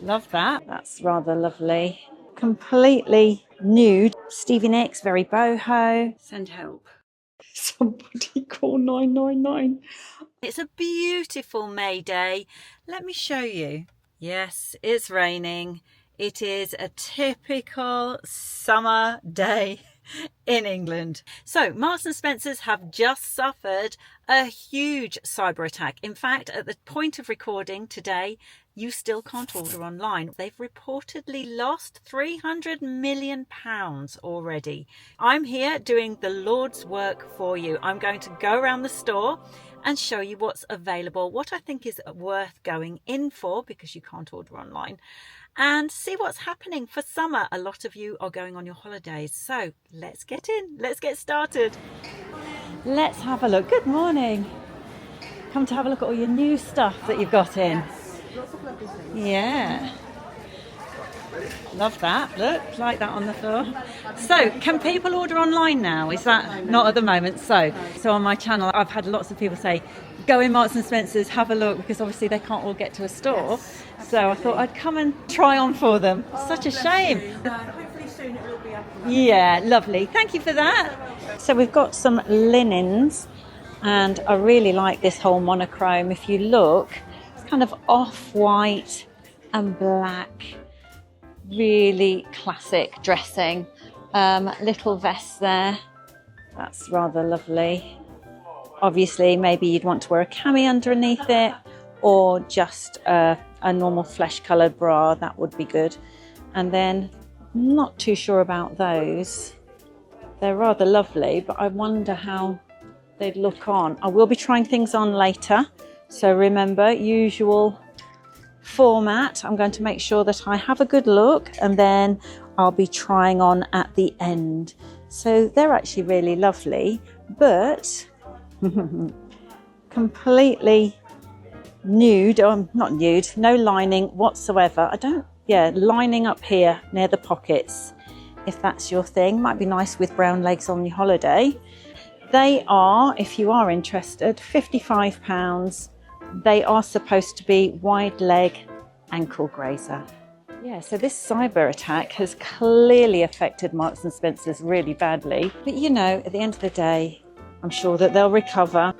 Love that. That's rather lovely. Completely nude. Stevie Nicks, very boho. Send help. Somebody call 999. It's a beautiful May day. Let me show you. Yes, it's raining. It is a typical summer day in England. So Marks and Spencer's have just suffered a huge cyber attack. In fact, at the point of recording today, you still can't order online. They've reportedly lost £300 million already. I'm here doing the Lord's work for you. I'm going to go around the store and show you what's available, what I think is worth going in for because you can't order online, and see what's happening for summer. A lot of you are going on your holidays, so let's get in, let's get started. Let's have a look. Good morning. Come to have a look at all your new stuff that you've got in. Yeah. Love that. Look, like that on the floor. So, can people order online now? Is that not at the moment? So on my channel, I've had lots of people say, go in Marks and Spencer's, have a look, because obviously they can't all get to a store. So I thought I'd come and try on for them. Such a shame. Hopefully soon it will be up. Yeah, lovely. Thank you for that. So we've got some linens, and I really like this whole monochrome. If you look, it's kind of off-white and black. Really classic dressing. Little vest there. That's rather lovely. Obviously, maybe you'd want to wear a cami underneath it, or just a normal flesh-coloured bra. That would be good. And then, I'm not too sure about those. They're rather lovely, but I wonder how they'd look on. I will be trying things on later. So remember, usual format. I'm going to make sure that I have a good look, and then I'll be trying on at the end. So they're actually really lovely, but completely nude. Not nude, no lining whatsoever. Lining up here near the pockets, if that's your thing. Might be nice with brown legs on your holiday. They are, if you are interested, £55. They are supposed to be wide leg ankle grazer. Yeah, so this cyber attack has clearly affected Marks and Spencer's really badly. But you know, at the end of the day, I'm sure that they'll recover.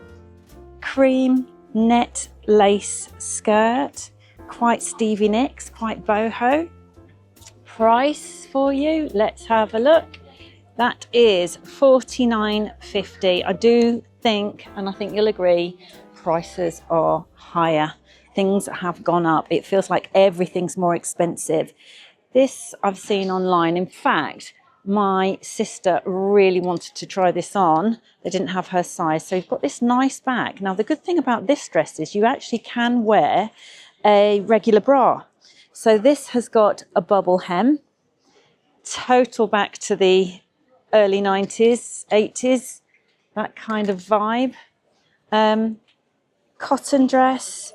Cream net lace skirt, quite Stevie Nicks, quite boho. Price for you, let's have a look. That is $49.50. I do think, and I think you'll agree, prices are higher. Things have gone up. It feels like everything's more expensive. This I've seen online. In fact, my sister really wanted to try this on. They didn't have her size. So you've got this nice back. Now, the good thing about this dress is you actually can wear a regular bra. So this has got a bubble hem, total back to the early 90s, 80s, that kind of vibe. Cotton dress,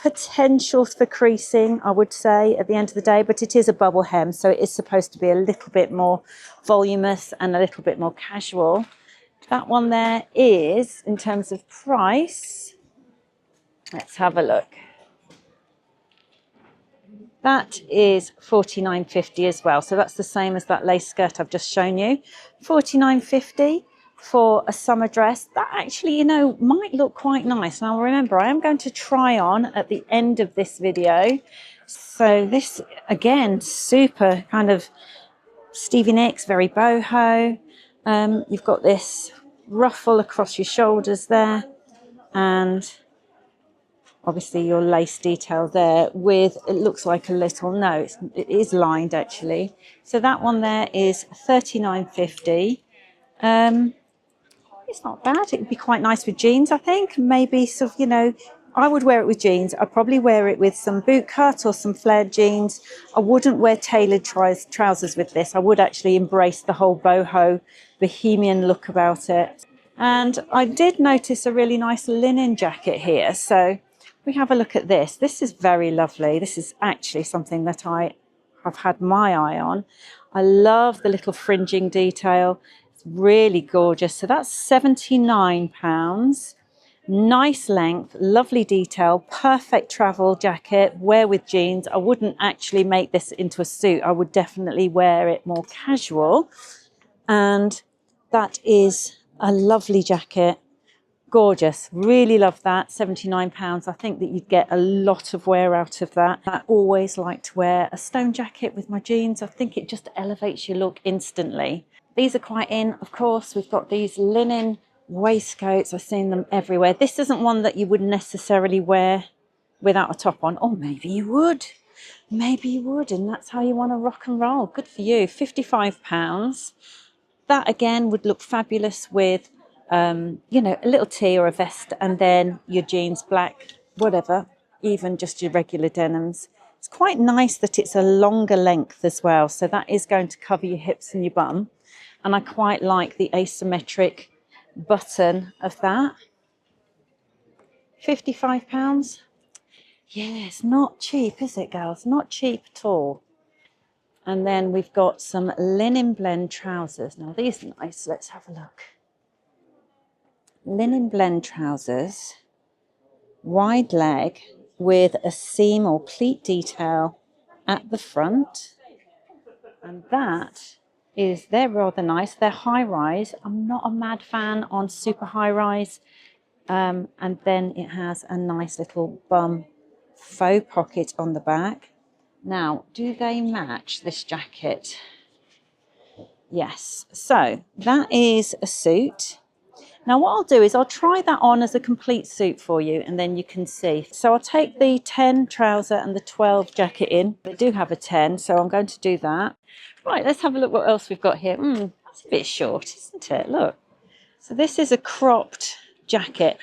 potential for creasing, I would say, at the end of the day, but it is a bubble hem, so it is supposed to be a little bit more voluminous and a little bit more casual. That one there is, in terms of price, let's have a look. That is $49.50 as well. So that's the same as that lace skirt I've just shown you. $49.50 for a summer dress. That actually, you know, might look quite nice. Now remember, I am going to try on at the end of this video. So this, again, super kind of Stevie Nicks, very boho. You've got this ruffle across your shoulders there, and obviously your lace detail there with, it looks like a little, no, it is lined actually. So that one there is $39.50. It's not bad. It would be quite nice with jeans, I think. Maybe sort of, you know, I would wear it with jeans. I'd probably wear it with some boot cut or some flared jeans. I wouldn't wear tailored trousers with this. I would actually embrace the whole boho, bohemian look about it. And I did notice a really nice linen jacket here. So we have a look at this. This is very lovely. This is actually something that I have had my eye on. I love the little fringing detail. It's really gorgeous. So that's £79. Nice length, lovely detail, perfect travel jacket, wear with jeans. I wouldn't actually make this into a suit. I would definitely wear it more casual. And that is a lovely jacket. Gorgeous. Really love that. £79. I think that you'd get a lot of wear out of that. I always like to wear a stone jacket with my jeans. I think it just elevates your look instantly. These are quite in, of course. We've got these linen waistcoats. I've seen them everywhere. This isn't one that you would necessarily wear without a top on. Or maybe you would. Maybe you would, and that's how you want to rock and roll. Good for you. £55. That again would look fabulous with, you know, a little tee or a vest, and then your jeans, black, whatever, even just your regular denims. It's quite nice that it's a longer length as well. So that is going to cover your hips and your bum. And I quite like the asymmetric button of that. £55. Yeah, it's not cheap, is it, girls? Not cheap at all. And then we've got some linen blend trousers. Now these are nice. Let's have a look. Linen blend trousers, wide leg with a seam or pleat detail at the front. And they're rather nice. They're high rise. I'm not a mad fan on super high rise. And then it has a nice little bum faux pocket on the back. Now, do they match this jacket? Yes. So that is a suit. Now what I'll do is I'll try that on as a complete suit for you, and then you can see. So I'll take the 10 trouser and the 12 jacket in. They do have a 10, so I'm going to do that. Right, let's have a look what else we've got here. That's a bit short, isn't it? Look. So this is a cropped jacket.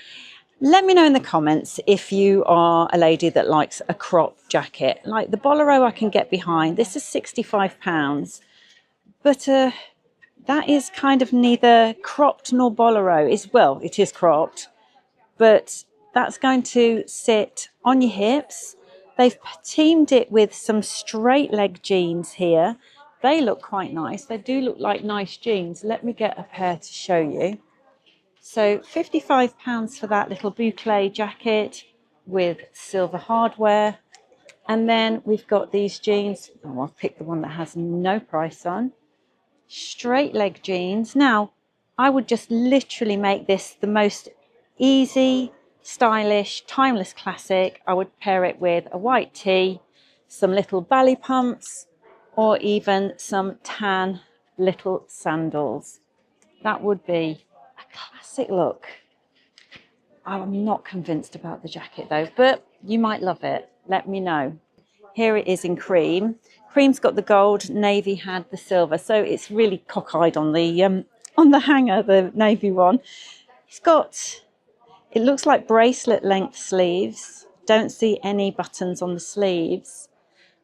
Let me know in the comments if you are a lady that likes a cropped jacket. Like the bolero I can get behind. This is £65. But that is kind of neither cropped nor bolero. Well, it is cropped, but that's going to sit on your hips. They've teamed it with some straight leg jeans here. They look quite nice. They do look like nice jeans. Let me get a pair to show you. So £55 for that little boucle jacket with silver hardware. And then we've got these jeans. Oh, I've picked the one that has no price on. Straight leg jeans. Now, I would just literally make this the most easy, stylish, timeless classic. I would pair it with a white tee, some little ballet pumps, or even some tan little sandals. That would be a classic look. I'm not convinced about the jacket though, but you might love it. Let me know. Here it is in cream. Cream's got the gold, navy had the silver, so it's really cockeyed on the hanger, the navy one. It's got, it looks like bracelet length sleeves. Don't see any buttons on the sleeves.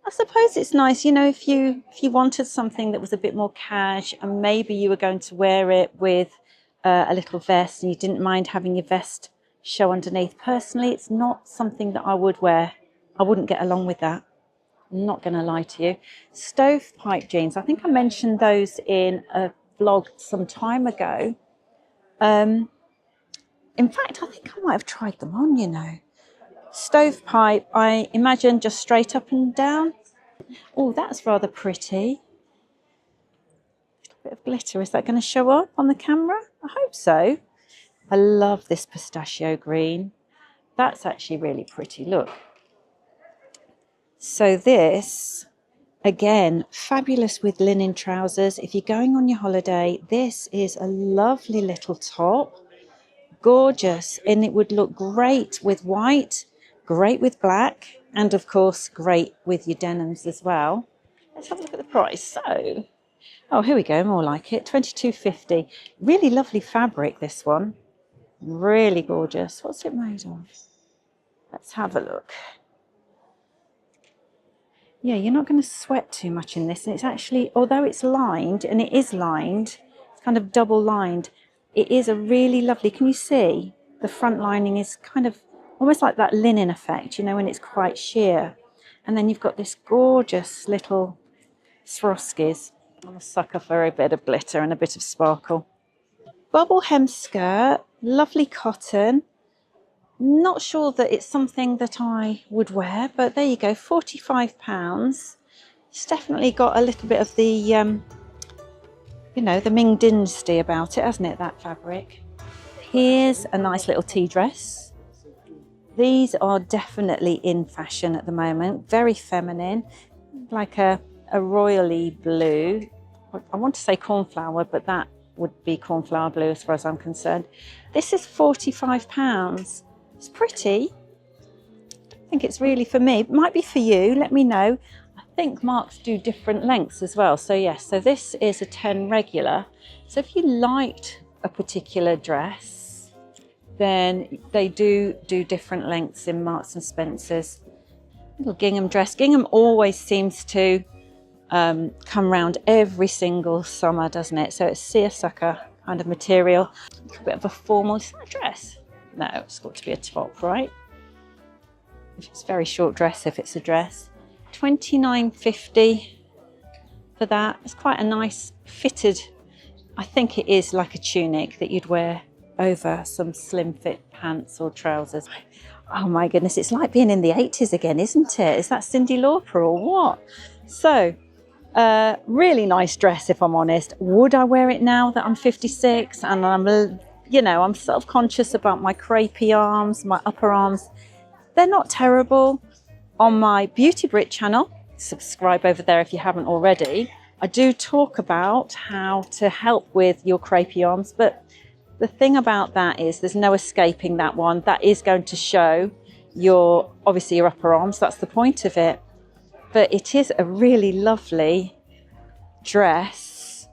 I suppose it's nice, you know, if you wanted something that was a bit more cash, and maybe you were going to wear it with a little vest, and you didn't mind having your vest show underneath. Personally, it's not something that I would wear. I wouldn't get along with that. I'm not going to lie to you. Stovepipe jeans. I think I mentioned those in a vlog some time ago. In fact, I think I might have tried them on, you know. Stovepipe, I imagine just straight up and down. Oh, that's rather pretty. A bit of glitter. Is that going to show up on the camera? I hope so. I love this pistachio green. That's actually really pretty. Look. So this, again, fabulous with linen trousers. If you're going on your holiday, this is a lovely little top. Gorgeous. And it would look great with white, great with black, and of course, great with your denims as well. Let's have a look at the price. So, oh, here we go. More like it. £22.50. Really lovely fabric, this one. Really gorgeous. What's it made of? Let's have a look. Yeah, you're not going to sweat too much in this. And it's actually, although it's lined, and it is lined, it's kind of double lined, it is a really lovely, can you see? The front lining is kind of almost like that linen effect, you know, when it's quite sheer. And then you've got this gorgeous little Swarovskis. I'm a sucker for a bit of glitter and a bit of sparkle. Bubble hem skirt, lovely cotton. Not sure that it's something that I would wear, but there you go, £45. It's definitely got a little bit of the, you know, the Ming Dynasty about it, hasn't it, that fabric? Here's a nice little tea dress. These are definitely in fashion at the moment, very feminine, like a royally blue. I want to say cornflower, but that would be cornflower blue as far as I'm concerned. This is £45. It's pretty. I think it's really for me. It might be for you, let me know. I think marks do different lengths as well. So yes, so this is a 10 regular. So if you liked a particular dress, then they do different lengths in Marks and Spencer's. Little gingham dress. Gingham always seems to come round every single summer, doesn't it? So it's seersucker kind of material. A bit of a formal, is that a dress? No, it's got to be a top, right? If it's a very short dress, if it's a dress. £29.50 for that. It's quite a nice fitted, I think it is like a tunic that you'd wear over some slim fit pants or trousers. Oh my goodness, it's like being in the 80s again, isn't it? Is that Cyndi Lauper or what? So, really nice dress, if I'm honest. Would I wear it now that I'm 56 and I'm, you know, I'm self-conscious about my crepey arms, my upper arms? They're not terrible. On my Beauty Brit channel, subscribe over there if you haven't already, I do talk about how to help with your crepey arms, but the thing about that is there's no escaping that one. That is going to show your, obviously your upper arms, that's the point of it. But it is a really lovely dress.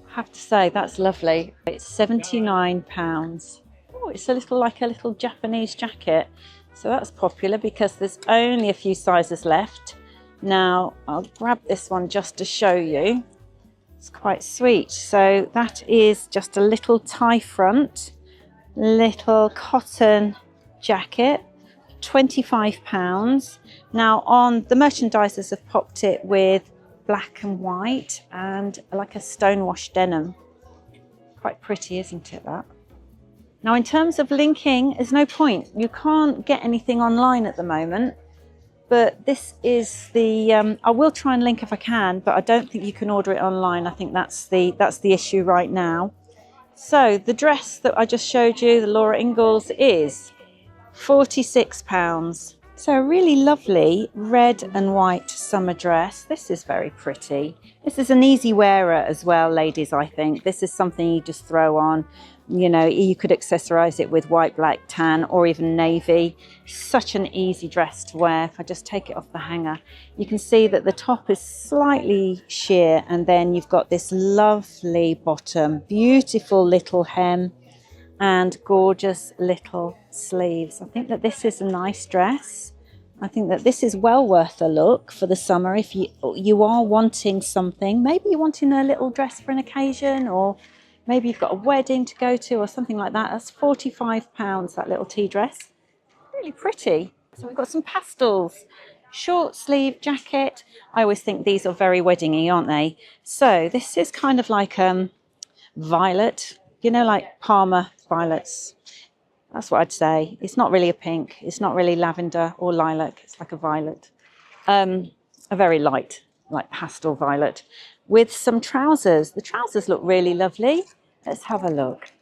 I have to say, that's lovely. It's £79. Oh, it's a little like a little Japanese jacket. So that's popular because there's only a few sizes left. Now, I'll grab this one just to show you. It's quite sweet. So that is just a little tie front, little cotton jacket, £25. Now on the merchandisers have popped it with black and white and like a stonewash denim. Quite pretty, isn't it, that? Now in terms of linking, there's no point. You can't get anything online at the moment. But this is the, I will try and link if I can, but I don't think you can order it online. I think that's the issue right now. So the dress that I just showed you, the Laura Ingalls, is £46. So a really lovely red and white summer dress. This is very pretty. This is an easy wearer as well, ladies, I think. This is something you just throw on. You know, you could accessorize it with white, black, tan, or even navy. Such an easy dress to wear. If I just take it off the hanger, you can see that the top is slightly sheer, and then you've got this lovely bottom, beautiful little hem, and gorgeous little sleeves. I think that this is a nice dress. I think that this is well worth a look for the summer if you are wanting something. Maybe you're wanting a little dress for an occasion, or maybe you've got a wedding to go to or something like that. That's £45, that little tea dress. Really pretty. So we've got some pastels. Short sleeve jacket. I always think these are very wedding-y, aren't they? So this is kind of like violet, you know, like Parma violets. That's what I'd say. It's not really a pink. It's not really lavender or lilac. It's like a violet. A very light, like pastel violet, with some trousers. The trousers look really lovely. Let's have a look.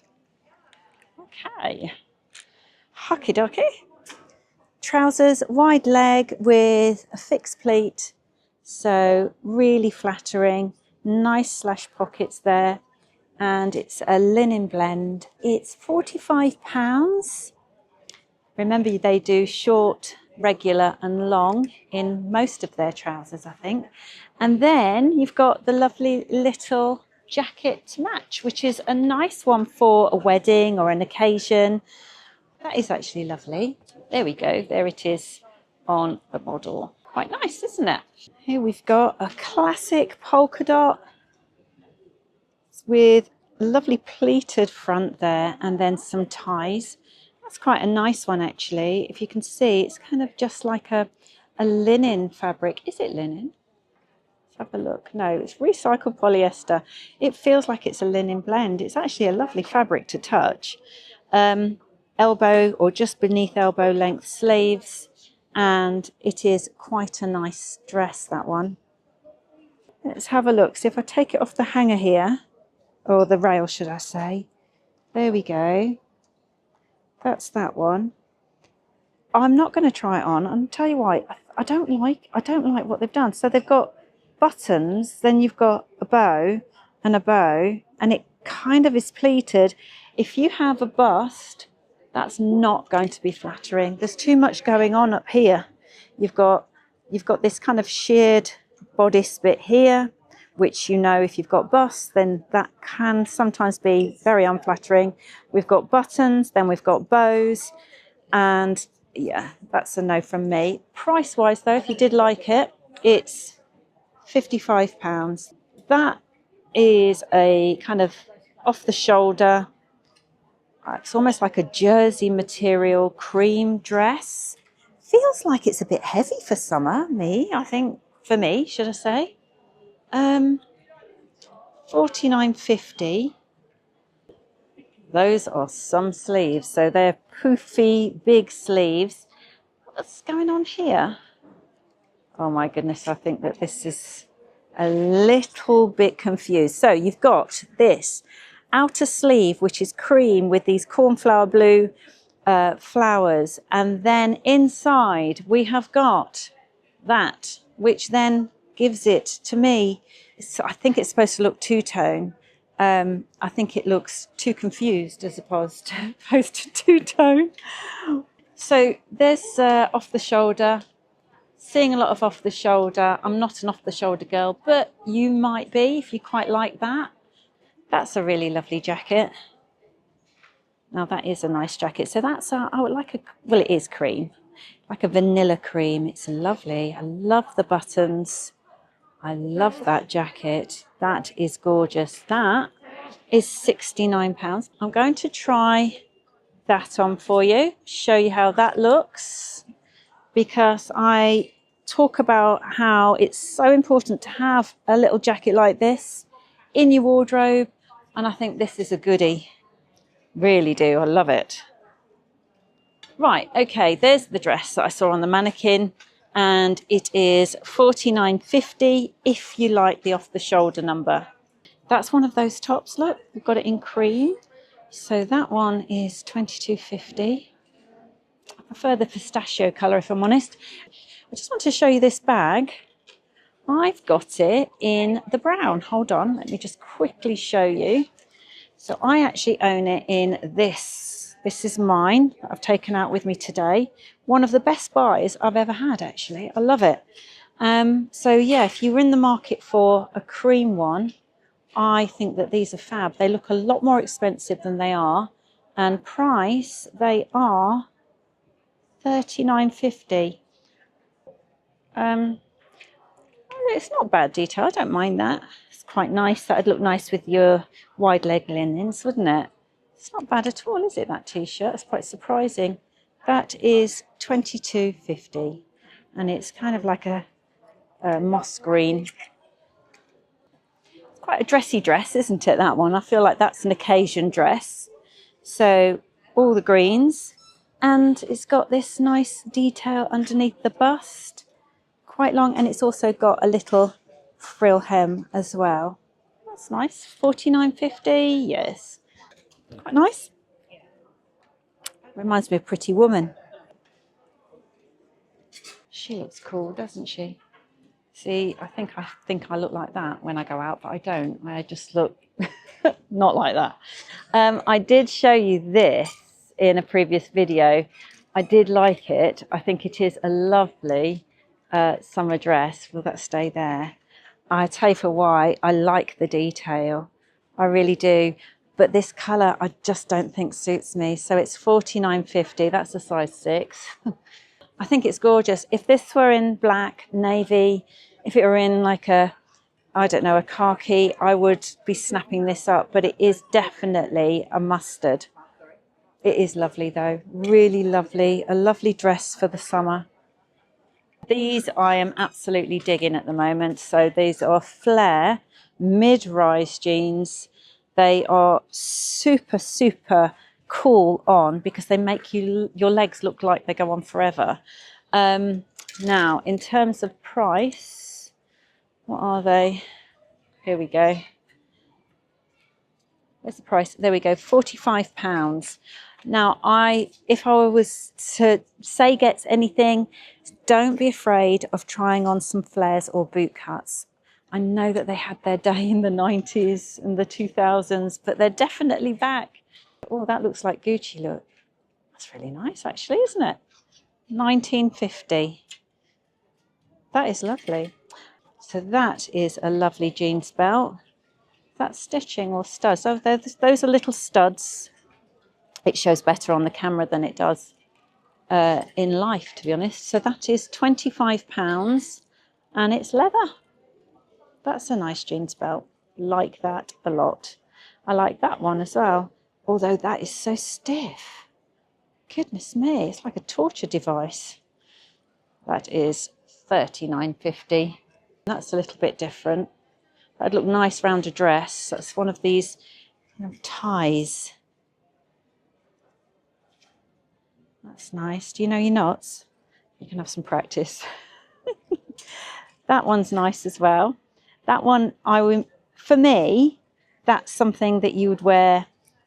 Okay. Hockey docky. Trousers, wide leg with a fixed pleat. So really flattering. Nice slash pockets there. And it's a linen blend. It's £45. Remember, they do short, regular and long in most of their trousers, I think. And then you've got the lovely little jacket to match, which is a nice one for a wedding or an occasion. That is actually lovely. There we go. There it is on a model. Quite nice, isn't it? Here we've got a classic polka dot with a lovely pleated front there and then some ties. That's quite a nice one, actually. If you can see, it's kind of just like a linen fabric. Is it linen? Let's have a look. No, it's recycled polyester. It feels like it's a linen blend. It's actually a lovely fabric to touch. elbow or just beneath elbow length sleeves, and it is quite a nice dress, that one. Let's have a look. So if I take it off the hanger here, or the rail should I say, there we go. That's that one. I'm not going to try it on. I'll tell you why. I don't like what they've done. So they've got buttons, then you've got a bow, and it kind of is pleated. If you have a bust, that's not going to be flattering. There's too much going on up here. You've got this kind of sheared bodice bit here, which, you know, if you've got busts, then that can sometimes be very unflattering. We've got buttons, then we've got bows, and yeah, that's a no from me. Price wise though, if you did like it, it's £55. That is a kind of off the shoulder, it's almost like a jersey material cream dress. Feels like it's a bit heavy for summer, I think, for me, should I say. $49.50. Those are some sleeves, so they're poofy, big sleeves. What's going on here? Oh my goodness, I think that this is a little bit confused. So you've got this outer sleeve, which is cream with these cornflower blue flowers, and then inside we have got that, which then gives it, to me, I think it's supposed to look two-tone. I think it looks too confused as opposed to two-tone. So there's off the shoulder. Seeing a lot of off the shoulder. I'm not an off the shoulder girl, but you might be if you quite like that. That's a really lovely jacket. Now that is a nice jacket. So that's well, it is cream, like a vanilla cream. It's lovely. I love the buttons. I love that jacket. That is gorgeous. That is £69. I'm going to try that on for you, show you how that looks, because I talk about how it's so important to have a little jacket like this in your wardrobe, and I think this is a goodie. Really do. I love it. Right, okay, there's the dress that I saw on the mannequin, and it is $49.50 if you like the off-the-shoulder number. That's one of those tops, look, we've got it in cream. So that one is $22.50. I prefer the pistachio colour, if I'm honest. I just want to show you this bag. I've got it in the brown. Hold on, let me just quickly show you. So I actually own it in this. This is mine that I've taken out with me today. One of the best buys I've ever had, actually. I love it. So yeah, if you were in the market for a cream one, I think that these are fab. They look a lot more expensive than they are. And price, they are $39.50. It's not bad detail. I don't mind that. It's quite nice. That'd look nice with your wide leg linens, wouldn't it? It's not bad at all, is it, that t-shirt? It's quite surprising. That is $22.50. And it's kind of like a moss green. It's quite a dressy dress, isn't it, that one? I feel like that's an occasion dress. So all the greens. And it's got this nice detail underneath the bust. Quite long, and it's also got a little frill hem as well. That's nice. $49.50, yes. Quite nice. Reminds me of Pretty Woman. She looks cool, doesn't she? See, I think I look like that when I go out, but I don't. I just look not like that. I did show you this in a previous video. I did like it. I think it is a lovely summer dress. Will that stay there? I tell you for why. I like the detail. I really do. But this colour I just don't think suits me. So it's $49.50. That's a size 6. I think it's gorgeous. If this were in black, navy, if it were in like a, I don't know, a khaki, I would be snapping this up. But it is definitely a mustard. It is lovely though. Really lovely. A lovely dress for the summer. These I am absolutely digging at the moment. So these are flare mid-rise jeans. They are super, super cool on because they make your legs look like they go on forever. Now, in terms of price, what are they? Here we go. Where's the price? There we go, £45. Now, if I was to say gets anything, don't be afraid of trying on some flares or boot cuts. I know that they had their day in the 90s and the 2000s, but they're definitely back. Oh, that looks like Gucci, look. That's really nice, actually, isn't it? 1950. That is lovely. So that is a lovely jeans belt. That's stitching or studs. Oh, those are little studs. It shows better on the camera than it does in life, to be honest. So that is £25 and it's leather. That's a nice jeans belt. Like that a lot. I like that one as well, although that is so stiff. Goodness me, it's like a torture device. That is £39.50. That's a little bit different. That'd look nice round a dress. That's one of these ties. That's nice. Do you know your knots? You can have some practice. That one's nice as well. That one, for me, that's something that you would wear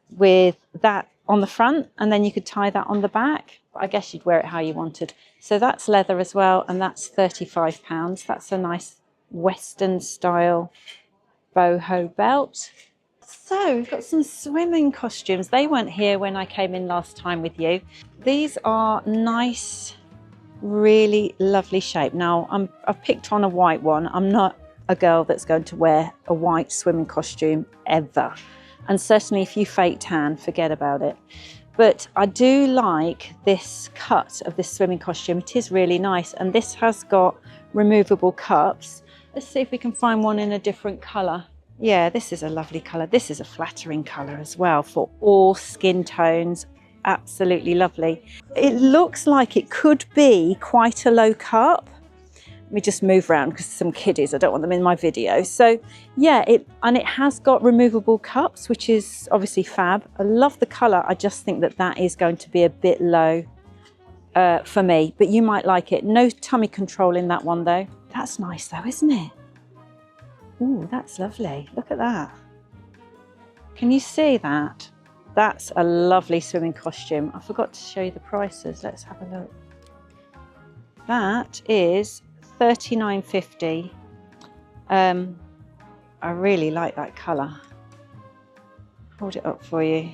with that on the front, and then you could tie that on the back. But I guess you'd wear it how you wanted. So that's leather as well, and that's £35. That's a nice Western style boho belt. So we've got some swimming costumes. They weren't here when I came in last time with you. These are nice, really lovely shape. Now I've picked on a white one. I'm not a girl that's going to wear a white swimming costume ever. And certainly if you fake tan, forget about it. But I do like this cut of this swimming costume. It is really nice. And this has got removable cups. Let's see if we can find one in a different colour. Yeah, this is a lovely colour. This is a flattering colour as well for all skin tones. Absolutely lovely. It looks like it could be quite a low cup. Let me just move around because some kiddies, I don't want them in my video. So yeah, it has got removable cups, which is obviously fab. I love the colour. I just think that that is going to be a bit low for me, but you might like it. No tummy control in that one though. That's nice though, isn't it? Ooh, that's lovely. Look at that. Can you see that? That's a lovely swimming costume. I forgot to show you the prices. Let's have a look. That is £39.50. I really like that colour. Hold it up for you.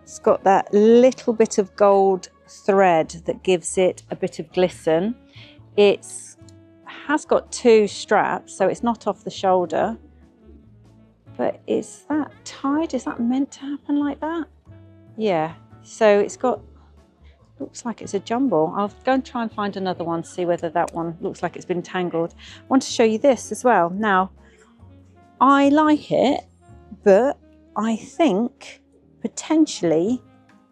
It's got that little bit of gold thread that gives it a bit of glisten. It has got two straps, so it's not off the shoulder. But is that tied? Is that meant to happen like that? Yeah, so it's got, looks like it's a jumble. I'll go and try and find another one, see whether that one looks like it's been tangled. I want to show you this as well. Now, I like it, but I think potentially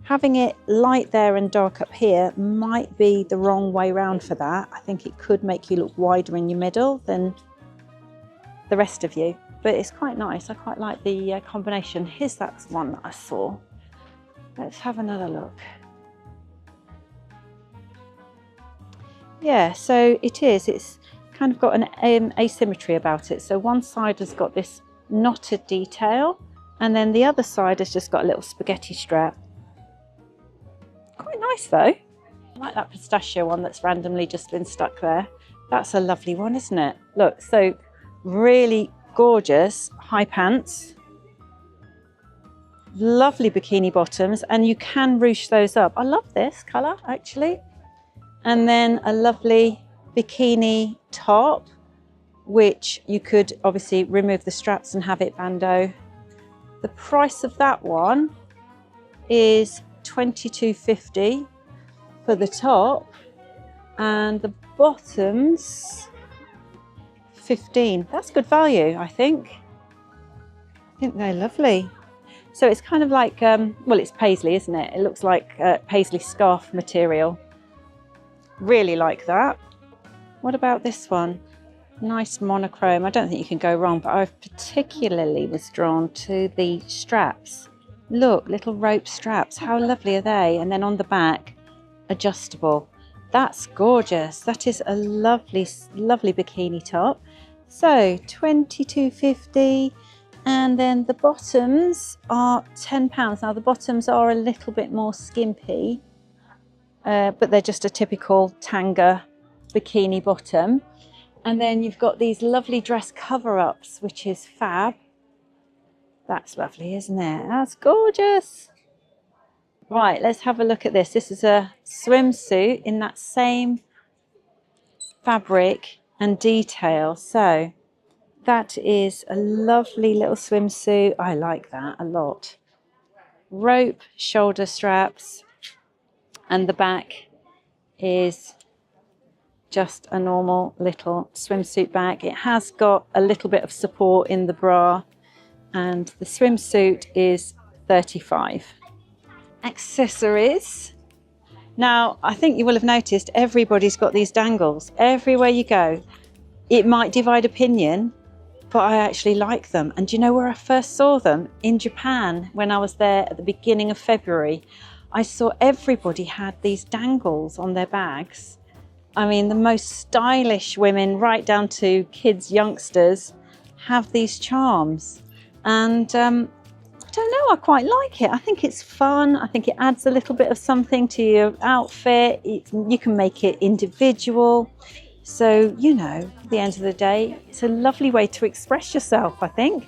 having it light there and dark up here might be the wrong way round for that. I think it could make you look wider in your middle than the rest of you, but it's quite nice. I quite like the combination. Here's that one that I saw. Let's have another look. Yeah, so it's kind of got an asymmetry about it. So one side has got this knotted detail, and then the other side has just got a little spaghetti strap. Quite nice though. I like that pistachio one that's randomly just been stuck there. That's a lovely one, isn't it? Look, so really gorgeous high pants, lovely bikini bottoms, and you can ruche those up. I love this colour actually. And then a lovely bikini top, which you could obviously remove the straps and have it bandeau. The price of that one is £22.50 for the top, and the bottoms £15. That's good value, I think. I think they're lovely. So it's kind of like, well, it's paisley, isn't it? It looks like paisley scarf material. Really like that. What about this one? Nice monochrome. I don't think you can go wrong, but I particularly was drawn to the straps. Look, little rope straps. How lovely are they? And then on the back, adjustable. That's gorgeous. That is a lovely, lovely bikini top. So £22.50. And then the bottoms are £10. Now the bottoms are a little bit more skimpy, but they're just a typical tanga bikini bottom. And then you've got these lovely dress cover-ups, which is fab. That's lovely, isn't it? That's gorgeous. Right, let's have a look at this. This is a swimsuit in that same fabric and detail. So that is a lovely little swimsuit. I like that a lot. Rope shoulder straps, and the back is just a normal little swimsuit bag. It has got a little bit of support in the bra, and the swimsuit is £35. Accessories. Now, I think you will have noticed everybody's got these dangles everywhere you go. It might divide opinion, but I actually like them. And do you know where I first saw them? In Japan, when I was there at the beginning of February. I saw everybody had these dangles on their bags. I mean, the most stylish women, right down to kids, youngsters, have these charms. And I don't know, I quite like it. I think it's fun. I think it adds a little bit of something to your outfit. You can make it individual. So, you know, at the end of the day, it's a lovely way to express yourself, I think.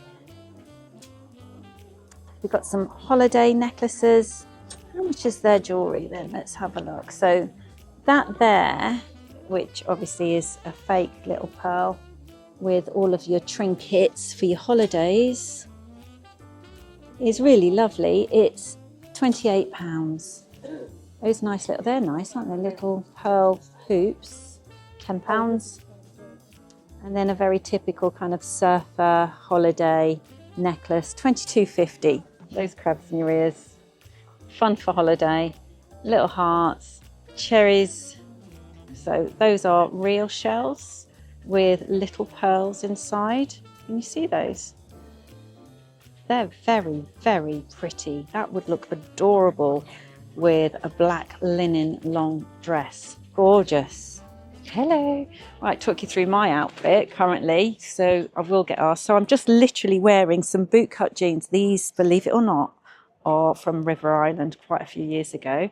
We've got some holiday necklaces. How much is their jewellery then? Let's have a look. So that there, which obviously is a fake little pearl with all of your trinkets for your holidays, is really lovely. It's £28. Those nice little, they're nice, aren't they? Little pearl hoops, £10. And then a very typical kind of surfer holiday necklace, £22.50. Those crabs in your ears. Fun for holiday. Little hearts, cherries. So those are real shells with little pearls inside. Can you see those? They're very, very pretty. That would look adorable with a black linen long dress. Gorgeous. Hello. Right, talk you through my outfit currently. So I will get asked. So I'm just literally wearing some bootcut jeans. These, believe it or not, are from River Island quite a few years ago.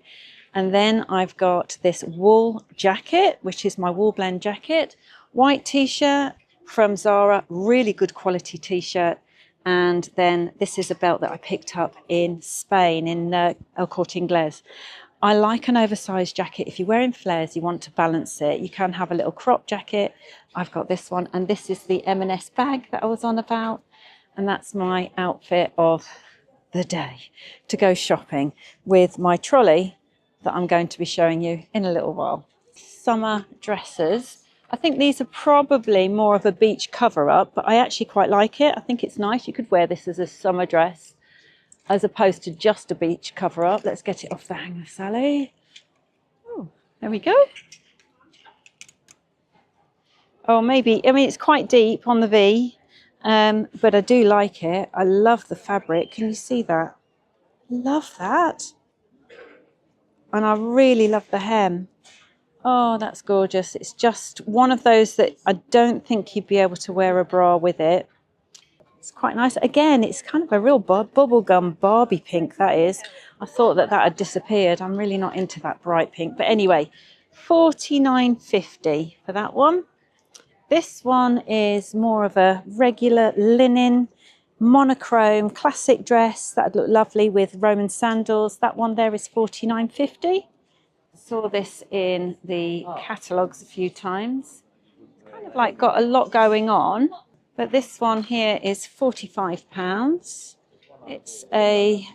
And then I've got this wool jacket, which is my wool blend jacket. White t-shirt from Zara, really good quality t-shirt. And then this is a belt that I picked up in Spain, in El Corte Inglés. I like an oversized jacket. If you're wearing flares, you want to balance it. You can have a little crop jacket. I've got this one. And this is the M&S bag that I was on about. And that's my outfit of the day to go shopping with my trolley that I'm going to be showing you in a little while. Summer dresses. I think these are probably more of a beach cover-up, but I actually quite like it. I think it's nice. You could wear this as a summer dress as opposed to just a beach cover-up. Let's get it off the hanger, Sally. Oh, there we go. Oh, maybe, I mean, it's quite deep on the V, but I do like it. I love the fabric. Can you see that? Love that. And I really love the hem. Oh, that's gorgeous. It's just one of those that I don't think you'd be able to wear a bra with it. It's quite nice. Again, it's kind of a real bubblegum Barbie pink, that is. I thought that had disappeared. I'm really not into that bright pink. But anyway, £49.50 for that one. This one is more of a regular linen, monochrome, classic dress. That would look lovely with Roman sandals. That one there is £49.50. Saw this in the catalogues a few times. It's kind of like got a lot going on, but this one here is £45. It's a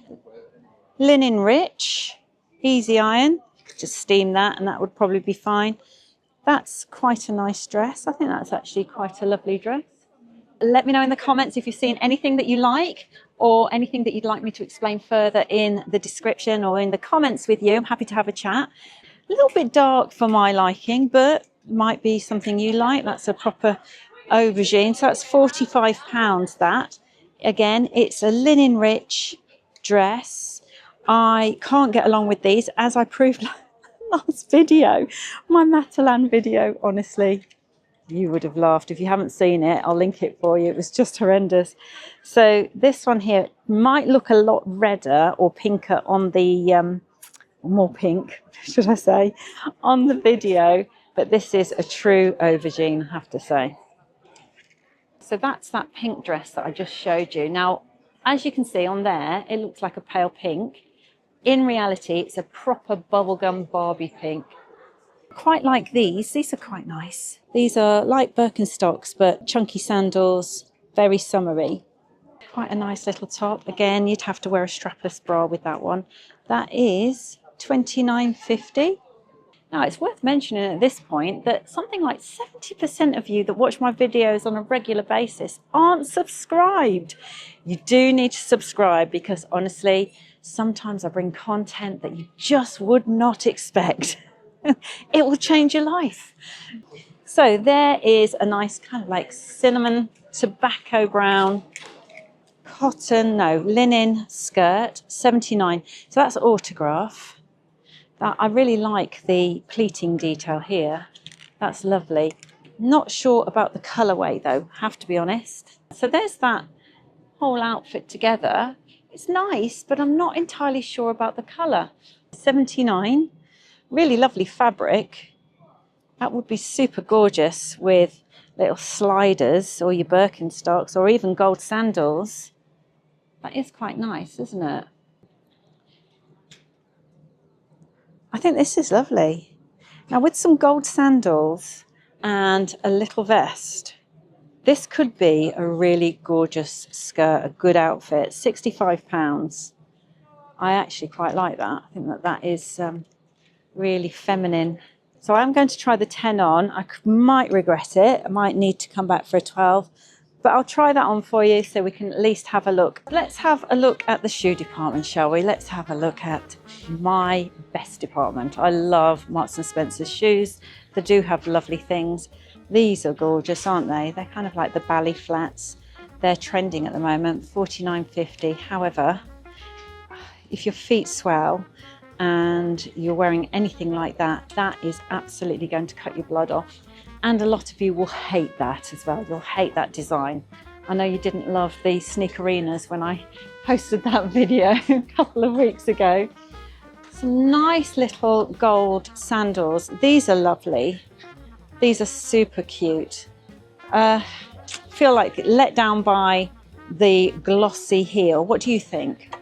linen rich, easy iron. Just steam that and that would probably be fine. That's quite a nice dress. I think that's actually quite a lovely dress. Let me know in the comments if you've seen anything that you like or anything that you'd like me to explain further in the description or in the comments with you. I'm happy to have a chat. A little bit dark for my liking, but might be something you like. That's a proper aubergine. So that's £45 that. Again, it's a linen rich dress. I can't get along with these, as I proved last video, my Matalan video. Honestly, you would have laughed. If you haven't seen it, I'll link it for you. It was just horrendous. So this one here might look a lot redder or pinker on the more pink, should I say, on the video, but this is a true aubergine, I have to say. So that's that pink dress that I just showed you. Now, as you can see on there, it looks like a pale pink. In reality, it's a proper bubblegum Barbie pink. Quite like these. These are quite nice. These are like Birkenstocks, but chunky sandals, very summery. Quite a nice little top. Again, you'd have to wear a strapless bra with that one. That is $29.50. Now, it's worth mentioning at this point that something like 70% of you that watch my videos on a regular basis aren't subscribed. You do need to subscribe because honestly, sometimes I bring content that you just would not expect. It will change your life. So there is a nice kind of like cinnamon, tobacco brown, linen skirt, $79. So that's autograph. I really like the pleating detail here. That's lovely. Not sure about the colourway though, have to be honest. So there's that whole outfit together. It's nice, but I'm not entirely sure about the colour. $79, really lovely fabric. That would be super gorgeous with little sliders or your Birkenstocks or even gold sandals. That is quite nice, isn't it? I think this is lovely. Now with some gold sandals and a little vest, this could be a really gorgeous skirt, a good outfit, £65. I actually quite like that. I think that is really feminine. So I'm going to try the 10 on. I might regret it. I might need to come back for a 12. But I'll try that on for you so we can at least have a look. Let's have a look at the shoe department, shall we? Let's have a look at my best department. I love Marks & Spencer's shoes. They do have lovely things. These are gorgeous, aren't they? They're kind of like the ballet flats. They're trending at the moment, $49.50. However, if your feet swell and you're wearing anything like that, that is absolutely going to cut your blood off. And a lot of you will hate that as well. You'll hate that design. I know you didn't love the sneakerinas when I posted that video a couple of weeks ago. Some nice little gold sandals. These are lovely. These are super cute. Feel like let down by the glossy heel. What do you think?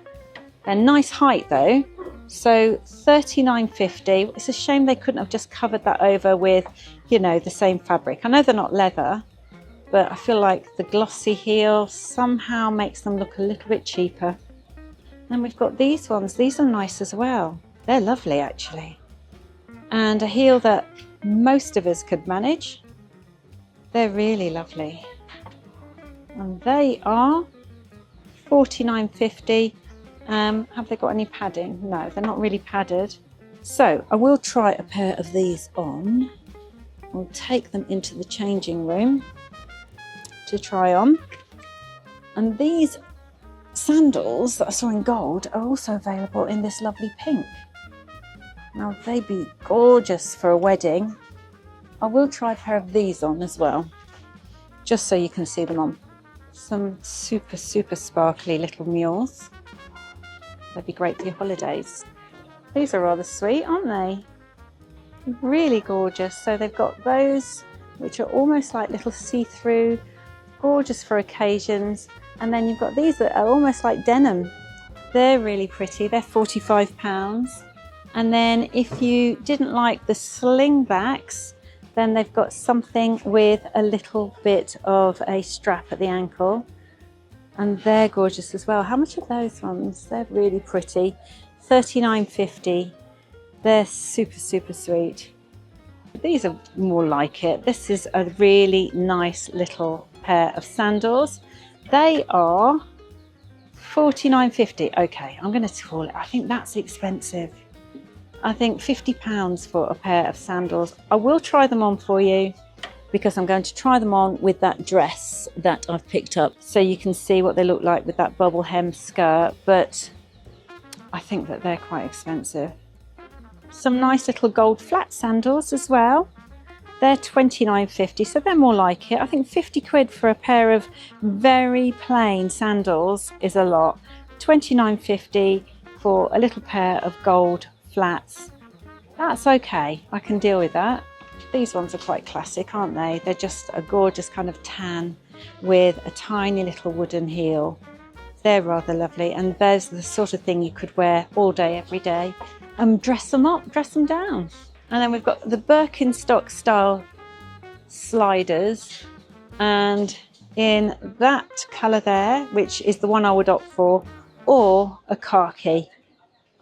They're nice height though. So $39.50. It's a shame they couldn't have just covered that over with, you know, the same fabric. I know they're not leather, but I feel like the glossy heel somehow makes them look a little bit cheaper. And we've got these ones. These are nice as well. They're lovely actually. And a heel that most of us could manage. They're really lovely. And they are $49.50. Have they got any padding? No, they're not really padded. So I will try a pair of these on. We'll take them into the changing room to try on. And these sandals that I saw in gold are also available in this lovely pink. Now they'd be gorgeous for a wedding. I will try a pair of these on as well, just so you can see them on. Some super, super sparkly little mules. They'd be great for your holidays. These are rather sweet, aren't they? Really gorgeous. So they've got those, which are almost like little see-through, gorgeous for occasions. And then you've got these that are almost like denim. They're really pretty. They're £45. And then if you didn't like the slingbacks, then they've got something with a little bit of a strap at the ankle. And they're gorgeous as well. How much are those ones? They're really pretty. $39.50. They're super, super sweet. These are more like it. This is a really nice little pair of sandals. They are $49.50. Okay, I'm going to call it. I think that's expensive. I think £50 for a pair of sandals. I will try them on for you, because I'm going to try them on with that dress that I've picked up so you can see what they look like with that bubble hem skirt. But I think that they're quite expensive. Some nice little gold flat sandals as well. They're £29.50, so they're more like it. I think 50 quid for a pair of very plain sandals is a lot. £29.50 for a little pair of gold flats. That's okay, I can deal with that. These ones are quite classic, aren't they? They're just a gorgeous kind of tan with a tiny little wooden heel. They're rather lovely, and there's the sort of thing you could wear all day, every day. Dress them up, dress them down. And then we've got the Birkenstock style sliders, and in that colour there, which is the one I would opt for, or a khaki.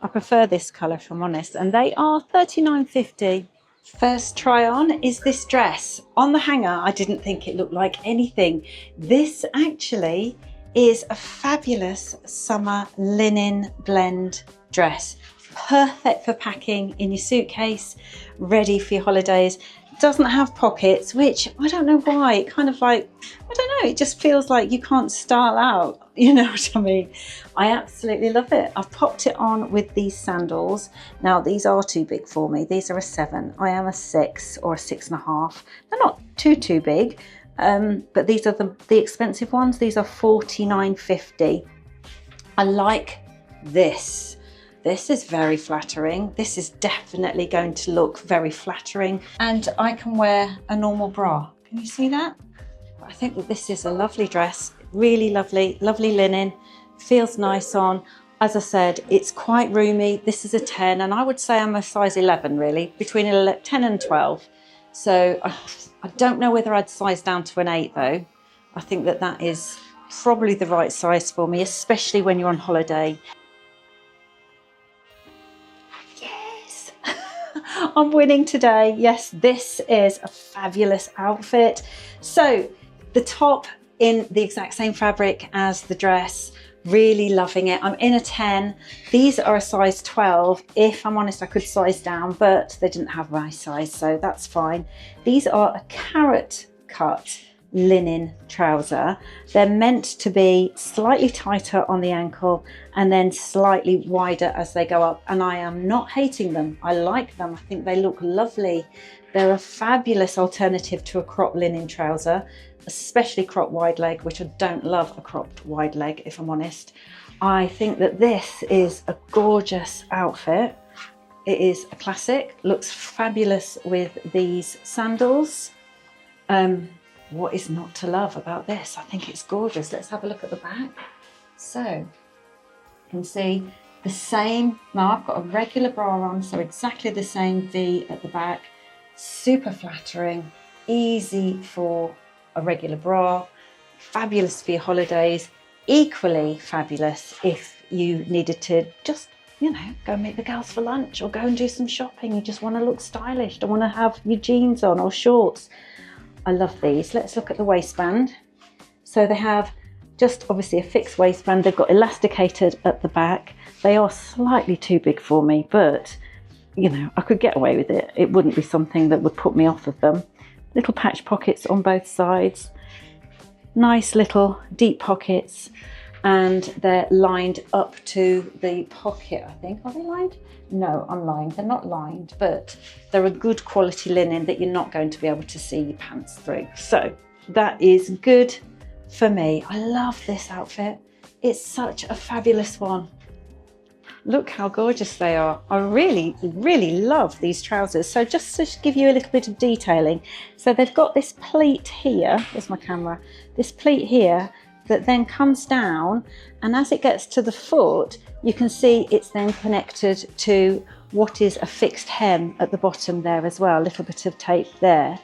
I prefer this colour if I'm honest, and they are £39.50. First try on is this dress. On the hanger, I didn't think it looked like anything. This actually is a fabulous summer linen blend dress. Perfect for packing in your suitcase, ready for your holidays. Doesn't have pockets, which I don't know why. It kind of like, I don't know, it just feels like you can't style out, you know what I mean? I absolutely love it. I've popped it on with these sandals. Now these are too big for me. These are a 7. I am a 6 or a 6.5. They're not too big, but these are the expensive ones. These are £49.50. I like this. This is very flattering. This is definitely going to look very flattering, and I can wear a normal bra. Can you see that? I think that this is a lovely dress, really lovely, lovely linen, feels nice on. As I said, it's quite roomy. This is a 10, and I would say I'm a size 11 really, between 10 and 12. So I don't know whether I'd size down to an 8 though. I think that that is probably the right size for me, especially when you're on holiday. I'm winning today. Yes, this is a fabulous outfit. So the top in the exact same fabric as the dress, really loving it. I'm in a 10. These are a size 12. If I'm honest, I could size down, but they didn't have my size, so that's fine. These are a carrot cut linen trouser. They're meant to be slightly tighter on the ankle and then slightly wider as they go up, and I am not hating them. I like them. I think they look lovely. They're a fabulous alternative to a cropped linen trouser, especially cropped wide leg, which I don't love a cropped wide leg if I'm honest. I think that this is a gorgeous outfit. It is a classic, looks fabulous with these sandals. What is not to love about this? I think it's gorgeous. Let's have a look at the back. So you can see the same. Now I've got a regular bra on, so exactly the same V at the back. Super flattering, easy for a regular bra, fabulous for your holidays, equally fabulous if you needed to just, you know, go meet the girls for lunch or go and do some shopping. You just want to look stylish, don't want to have your jeans on or shorts. I love these. Let's look at the waistband. So they have just obviously a fixed waistband. They've got elasticated at the back. They are slightly too big for me, but you know, I could get away with it. It wouldn't be something that would put me off of them. Little patch pockets on both sides. Nice little deep pockets, and they're lined up to the pocket, I think. Are they lined? No, I'm lying. They're not lined, but they're a good quality linen that you're not going to be able to see your pants through. So that is good for me. I love this outfit. It's such a fabulous one. Look how gorgeous they are. I really, really love these trousers. So just to give you a little bit of detailing. So they've got this pleat here, there's my camera, this pleat here that then comes down, and as it gets to the foot, you can see it's then connected to what is a fixed hem at the bottom there as well, a little bit of tape there.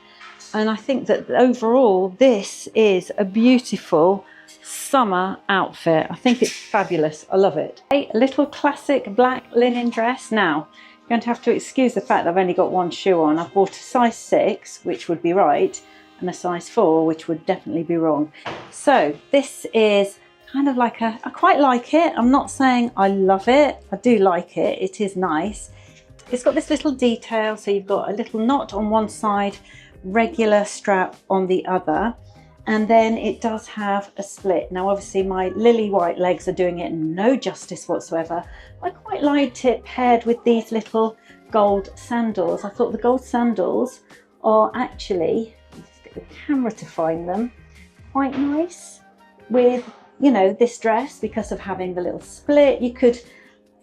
And I think that overall, this is a beautiful summer outfit. I think it's fabulous. I love it. A little classic black linen dress. Now, you're going to have to excuse the fact that I've only got one shoe on. I've bought a size 6, which would be right, and a size 4, which would definitely be wrong. So this is kind of like I quite like it. I'm not saying I love it. I do like it. It is nice. It's got this little detail. So you've got a little knot on one side, regular strap on the other. And then it does have a split. Now obviously my lily white legs are doing it no justice whatsoever. I quite liked it paired with these little gold sandals. I thought the gold sandals are actually, just get the camera to find them, quite nice with, you know, this dress because of having the little split. You could,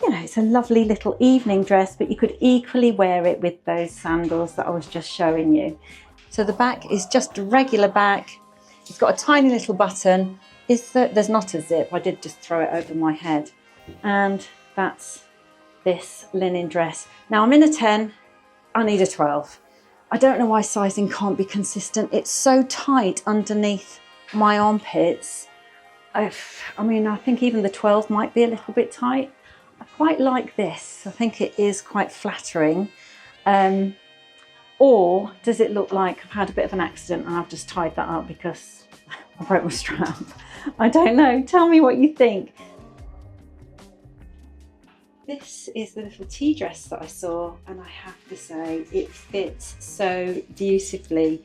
you know, it's a lovely little evening dress, but you could equally wear it with those sandals that I was just showing you. So the back is just a regular back. It's got a tiny little button. There's not a zip. I did just throw it over my head. And that's this linen dress. Now I'm in a 10, I need a 12. I don't know why sizing can't be consistent. It's so tight underneath my armpits. I mean, I think even the 12 might be a little bit tight. I quite like this. I think it is quite flattering. Or does it look like I've had a bit of an accident and I've just tied that up because I broke my strap? I don't know. Tell me what you think. This is the little tea dress that I saw, and I have to say it fits so beautifully.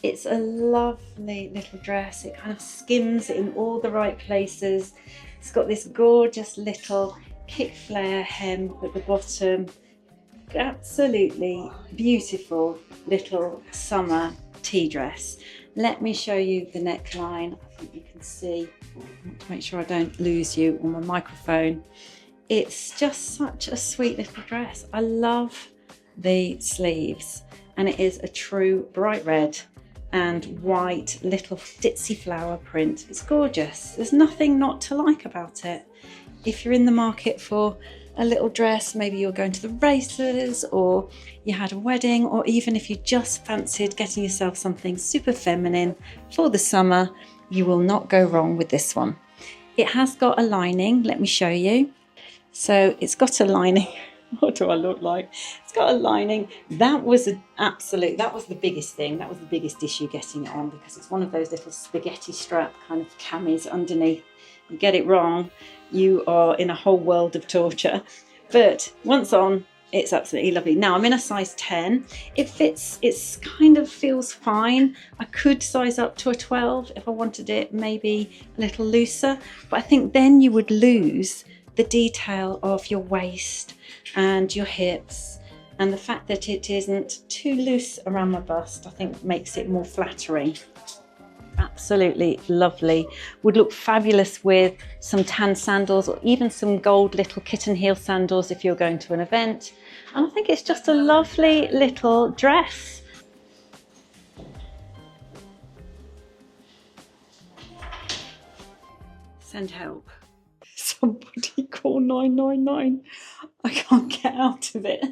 It's a lovely little dress. It kind of skims in all the right places. It's got this gorgeous little kick flare hem at the bottom. Absolutely beautiful little summer tea dress. Let me show you the neckline. I think you can see. I want to make sure I don't lose you on my microphone. It's just such a sweet little dress. I love the sleeves, and it is a true bright red and white little ditzy flower print. It's gorgeous. There's nothing not to like about it. If you're in the market for a little dress, maybe you're going to the races or you had a wedding, or even if you just fancied getting yourself something super feminine for the summer, you will not go wrong with this one. It has got a lining. Let me show you. So it's got a lining. What do I look like? It's got a lining. That was the biggest thing. That was the biggest issue getting it on, because it's one of those little spaghetti strap kind of camis underneath. You get it wrong, you are in a whole world of torture. But once on, it's absolutely lovely. Now I'm in a size 10. It fits, it's kind of feels fine. I could size up to a 12 if I wanted it maybe a little looser, but I think then you would lose the detail of your waist and your hips, and the fact that it isn't too loose around my bust, I think makes it more flattering. Absolutely lovely. Would look fabulous with some tan sandals, or even some gold little kitten heel sandals if you're going to an event. And I think it's just a lovely little dress. Send help. Somebody call 999. I can't get out of it.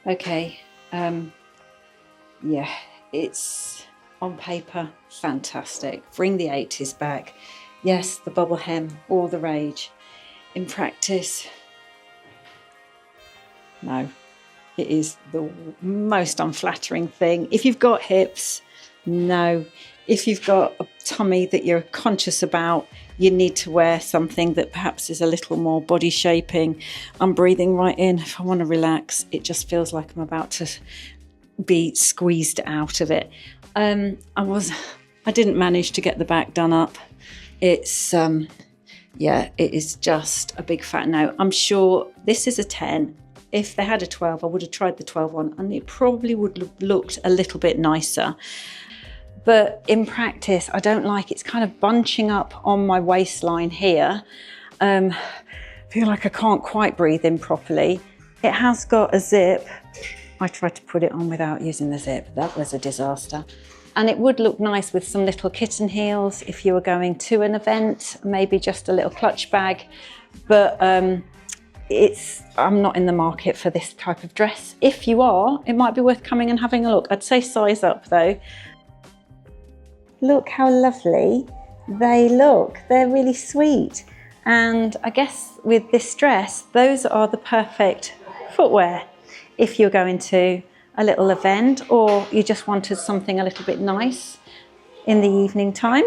Okay, yeah, it's on paper fantastic. Bring the 80s back. Yes, the bubble hem, all the rage. In practice, no, it is the most unflattering thing. If you've got hips, no. If you've got a tummy that you're conscious about, you need to wear something that perhaps is a little more body shaping. I'm breathing right in. If I want to relax, it just feels like I'm about to be squeezed out of it. I didn't manage to get the back done up. It's, yeah, it is just a big fat no. I'm sure this is a 10. If they had a 12, I would have tried the 12 on, and it probably would have looked a little bit nicer. But in practice, I don't like it's kind of bunching up on my waistline here. I feel like I can't quite breathe in properly. It has got a zip. I tried to put it on without using the zip. That was a disaster. And it would look nice with some little kitten heels if you were going to an event, maybe just a little clutch bag. But I'm not in the market for this type of dress. If you are, it might be worth coming and having a look. I'd say size up though. Look how lovely they look. They're really sweet. And I guess with this dress, those are the perfect footwear if you're going to a little event, or you just wanted something a little bit nice in the evening time.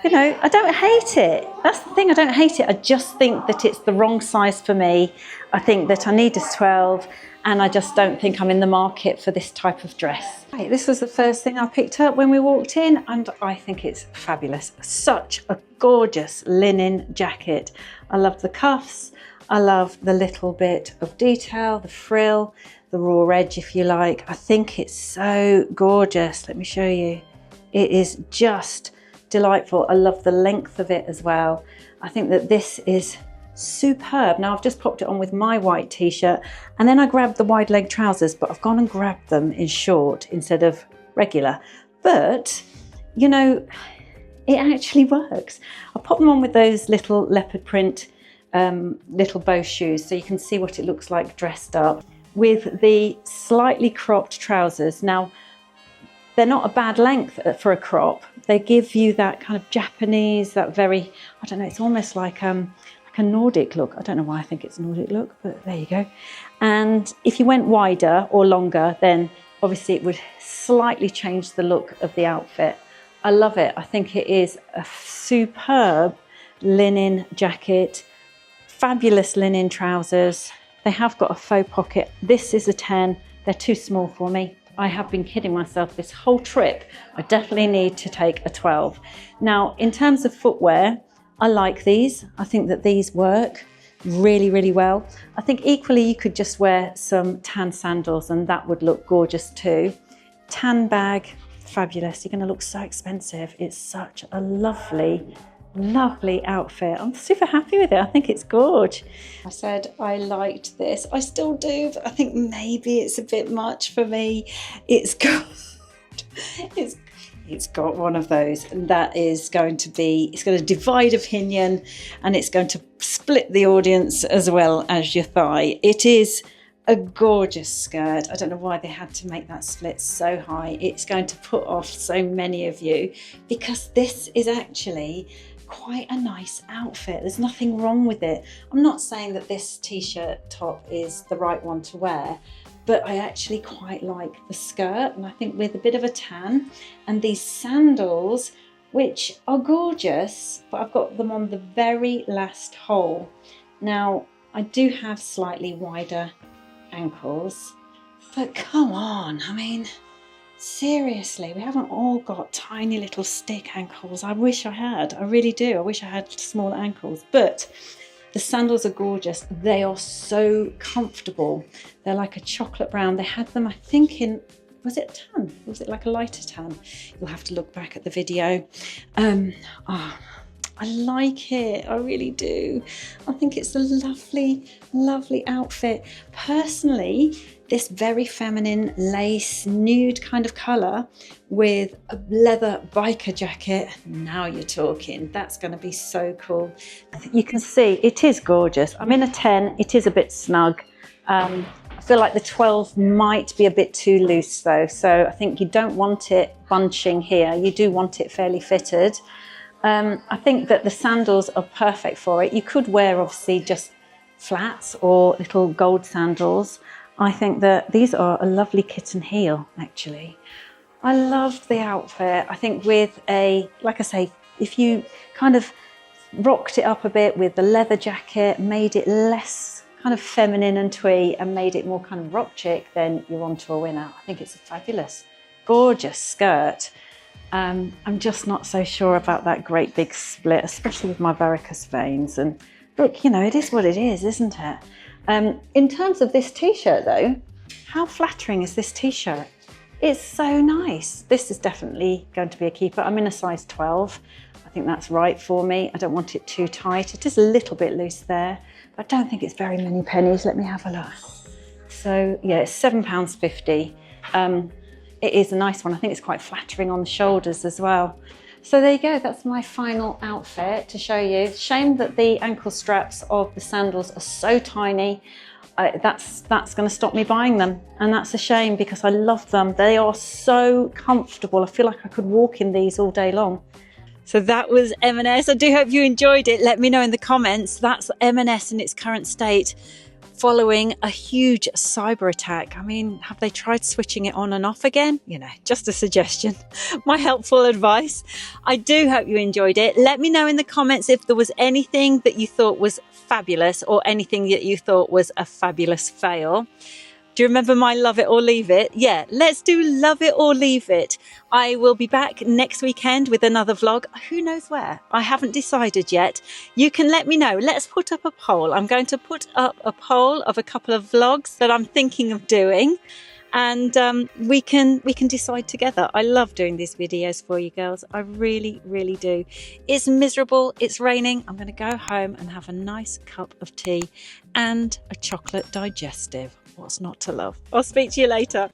You know, I don't hate it. That's the thing, I don't hate it. I just think that it's the wrong size for me. I think that I need a 12, and I just don't think I'm in the market for this type of dress. Right, this was the first thing I picked up when we walked in, and I think it's fabulous. Such a gorgeous linen jacket. I love the cuffs. I love the little bit of detail, the frill, the raw edge, if you like. I think it's so gorgeous. Let me show you. It is just delightful. I love the length of it as well. I think that this is superb. Now I've just popped it on with my white t-shirt, and then I grabbed the wide leg trousers, but I've gone and grabbed them in short instead of regular. But you know, it actually works. I pop them on with those little leopard print little bow shoes, so you can see what it looks like dressed up with the slightly cropped trousers. Now they're not a bad length for a crop. They give you that kind of Japanese, that very, I don't know, it's almost like a Nordic look. I don't know why I think it's a Nordic look, but there you go. And if you went wider or longer, then obviously it would slightly change the look of the outfit. I love it. I think it is a superb linen jacket, fabulous linen trousers. They have got a faux pocket. This is a 10. They're too small for me. I have been kidding myself this whole trip. I definitely need to take a 12. Now, in terms of footwear, I like these. I think that these work really, really well. I think equally you could just wear some tan sandals and that would look gorgeous too. Tan bag, fabulous. You're going to look so expensive. It's such a lovely, lovely outfit. I'm super happy with it. I think it's gorgeous. I said I liked this. I still do, but I think maybe it's a bit much for me. It's got one of those, and that is going to be, it's going to divide opinion, and it's going to split the audience as well as your thigh. It is a gorgeous skirt. I don't know why they had to make that split so high. It's going to put off so many of you, because this is actually quite a nice outfit. There's nothing wrong with it. I'm not saying that this t-shirt top is the right one to wear, but I actually quite like the skirt, and I think with a bit of a tan and these sandals, which are gorgeous, but I've got them on the very last hole. Now, I do have slightly wider ankles, but come on, I mean, seriously, we haven't all got tiny little stick ankles. I wish I had, I really do. I wish I had small ankles, but the sandals are gorgeous. They are so comfortable. They're like a chocolate brown. They had them, I think, in, was it tan? Was it like a lighter tan? You'll have to look back at the video. I like it, I really do. I think it's a lovely, lovely outfit. Personally, this very feminine lace, nude kind of colour with a leather biker jacket, now you're talking. That's going to be so cool. You can see it is gorgeous. I'm in a 10, it is a bit snug. I feel like the 12 might be a bit too loose though, so I think you don't want it bunching here. You do want it fairly fitted. I think that the sandals are perfect for it. You could wear obviously just flats or little gold sandals. I think that these are a lovely kitten heel actually. I loved the outfit. I think with a, like I say, if you kind of rocked it up a bit with the leather jacket, made it less kind of feminine and twee and made it more kind of rock chic, then you're on to a winner. I think it's a fabulous, gorgeous skirt. I'm just not so sure about that great big split, especially with my varicose veins. And look, you know, it is what it is, isn't it? In terms of this t-shirt though, how flattering is this t-shirt? It's so nice. This is definitely going to be a keeper. I'm in a size 12. I think that's right for me. I don't want it too tight. It is a little bit loose there, but I don't think it's very many pennies. Let me have a look. So yeah, it's £7.50. It is a nice one. I think it's quite flattering on the shoulders as well. So there you go, that's my final outfit to show you. Shame that the ankle straps of the sandals are so tiny. That's going to stop me buying them, and that's a shame because I love them. They are so comfortable. I feel like I could walk in these all day long. So that was M&S. I do hope you enjoyed it. Let me know in the comments. That's M&S in its current state, following a huge cyber attack. I mean, have they tried switching it on and off again? You know, just a suggestion, my helpful advice. I do hope you enjoyed it. Let me know in the comments if there was anything that you thought was fabulous or anything that you thought was a fabulous fail. Do you remember my love it or leave it? Yeah, let's do love it or leave it. I will be back next weekend with another vlog. Who knows where? I haven't decided yet. You can let me know. Let's put up a poll. I'm going to put up a poll of a couple of vlogs that I'm thinking of doing, and we can decide together. I love doing these videos for you girls. I really, really do. It's miserable. It's raining. I'm going to go home and have a nice cup of tea and a chocolate digestive. What's not to love? I'll speak to you later.